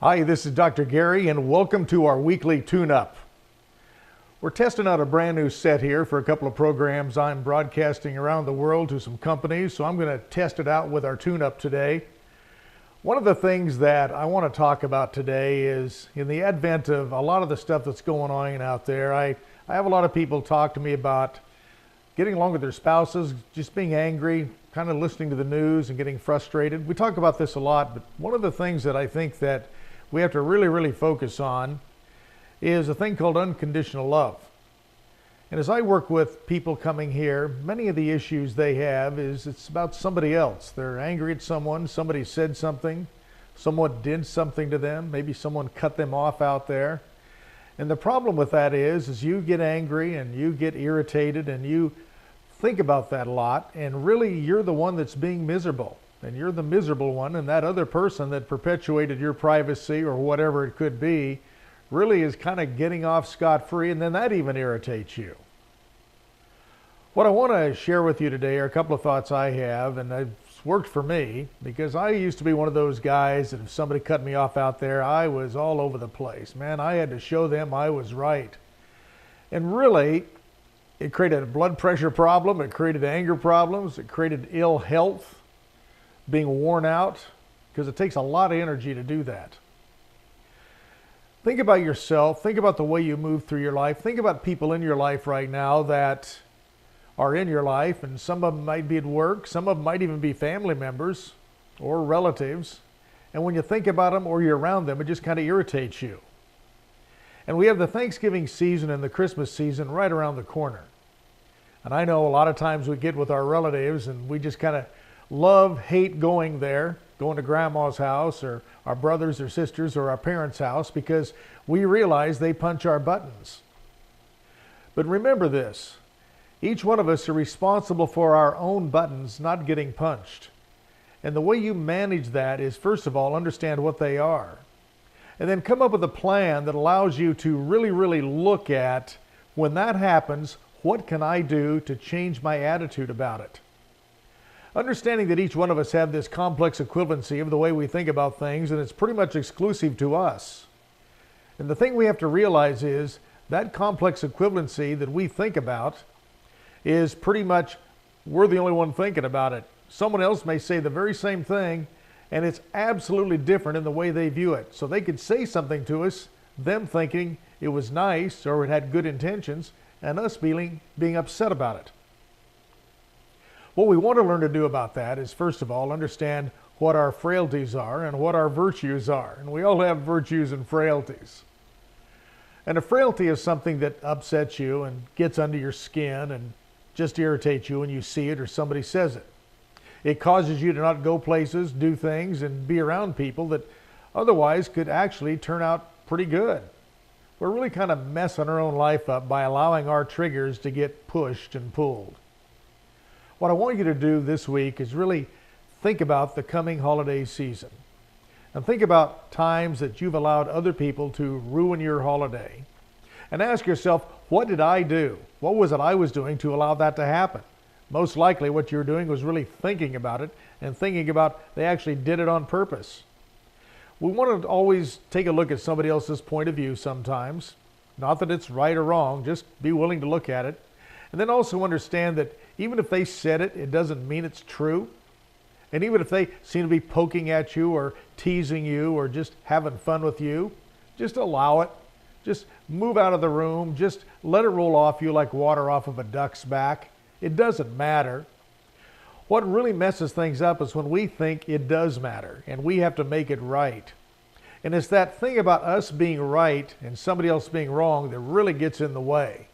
Hi, this is Dr. Gary, and welcome to our weekly tune-up. We're testing out a brand new set here for a couple of programs I'm broadcasting around the world to some companies, so I'm going to test it out with our tune-up today. One of the things that I want to talk about today is in the advent of a lot of the stuff that's going on out there, I have a lot of people talk to me about getting along with their spouses, just being angry, kind of listening to the news and getting frustrated. We talk about this a lot, but one of the things that I think that we have to really focus on is a thing called unconditional love. And as I work with people coming here, many of the issues they have is it's about somebody else. They're angry at someone, somebody said something, someone did something to them, maybe someone cut them off out there. And the problem with that is you get angry and you get irritated and you think about that a lot, and really you're the one that's being miserable. And you're the miserable one, and that other person that perpetuated your privacy or whatever it could be really is kind of getting off scot-free, and then that even irritates you. What I want to share with you today are a couple of thoughts I have, and it's worked for me because I used to be one of those guys that if somebody cut me off out there, I was all over the place. Man, I had to show them I was right. And really, it created a blood pressure problem, it created anger problems, it created ill health, being worn out, because it takes a lot of energy to do that. Think about yourself. Think about the way you move through your life. Think about people in your life right now that are in your life, and some of them might be at work. Some of them might even be family members or relatives. And when you think about them or you're around them, it just kind of irritates you. And we have the Thanksgiving season and the Christmas season right around the corner. And I know a lot of times we get with our relatives and we just kind of hate going there, going to grandma's house or our brothers or sisters or our parents' house because we realize they punch our buttons. But remember this, each one of us are responsible for our own buttons not getting punched. And the way you manage that is, first of all, understand what they are. And then come up with a plan that allows you to really look at, when that happens, what can I do to change my attitude about it? Understanding that each one of us have this complex equivalency of the way we think about things, and it's pretty much exclusive to us. And the thing we have to realize is that complex equivalency that we think about is pretty much we're the only one thinking about it. Someone else may say the very same thing, and it's absolutely different in the way they view it. So they could say something to us, them thinking it was nice or it had good intentions, and us being upset about it. What we want to learn to do about that is, first of all, understand what our frailties are and what our virtues are. And we all have virtues and frailties. And a frailty is something that upsets you and gets under your skin and just irritates you when you see it or somebody says it. It causes you to not go places, do things, and be around people that otherwise could actually turn out pretty good. We're really kind of messing our own life up by allowing our triggers to get pushed and pulled. What I want you to do this week is really think about the coming holiday season. And think about times that you've allowed other people to ruin your holiday. And ask yourself, what did I do? What was it I was doing to allow that to happen? Most likely what you're doing was really thinking about it and thinking about they actually did it on purpose. We want to always take a look at somebody else's point of view sometimes. Not that it's right or wrong, just be willing to look at it. And then also understand that even if they said it, it doesn't mean it's true. And even if they seem to be poking at you or teasing you or just having fun with you, just allow it. Just move out of the room. Just let it roll off you like water off of a duck's back. It doesn't matter. What really messes things up is when we think it does matter and we have to make it right. And it's that thing about us being right and somebody else being wrong that really gets in the way.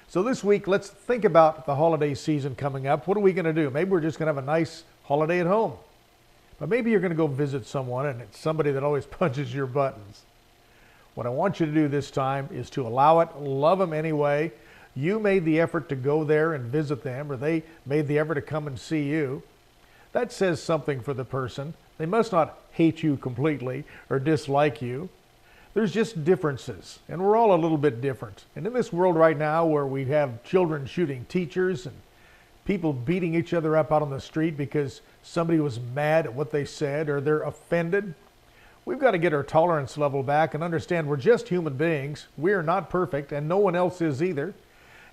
So this week, let's think about the holiday season coming up. What are we going to do? Maybe we're just going to have a nice holiday at home. But maybe you're going to go visit someone and it's somebody that always punches your buttons. What I want you to do this time is to allow it, love them anyway. You made the effort to go there and visit them, or they made the effort to come and see you. That says something for the person. They must not hate you completely or dislike you. There's just differences, and we're all a little bit different. And in this world right now where we have children shooting teachers and people beating each other up out on the street because somebody was mad at what they said or they're offended, We've got to get our tolerance level back and understand we're just human beings. We are not perfect, and no one else is either.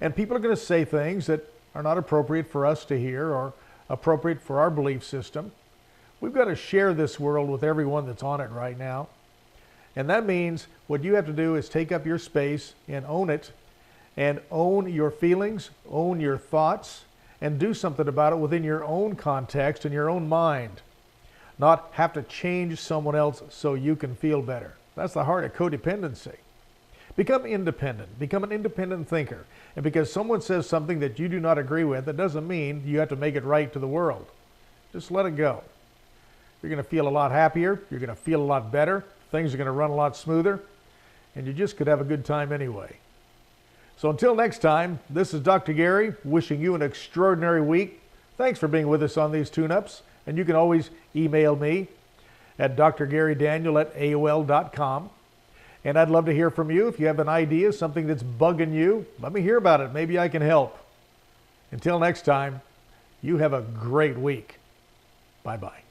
And people are going to say things that are not appropriate for us to hear or appropriate for our belief system. We've got to share this world with everyone that's on it right now. And that means what you have to do is take up your space and own it, and own your feelings, own your thoughts, and do something about it within your own context and your own mind. Not have to change someone else so you can feel better. That's the heart of codependency. Become independent. Become an independent thinker. And because someone says something that you do not agree with, that doesn't mean you have to make it right to the world. Just let it go. You're going to feel a lot happier. You're going to feel a lot better. Things are going to run a lot smoother. And you just could have a good time anyway. So until next time, this is Dr. Gary wishing you an extraordinary week. Thanks for being with us on these tune-ups. And you can always email me at drgarydaniel@aol.com. And I'd love to hear from you. If you have an idea, something that's bugging you, let me hear about it. Maybe I can help. Until next time, you have a great week. Bye-bye.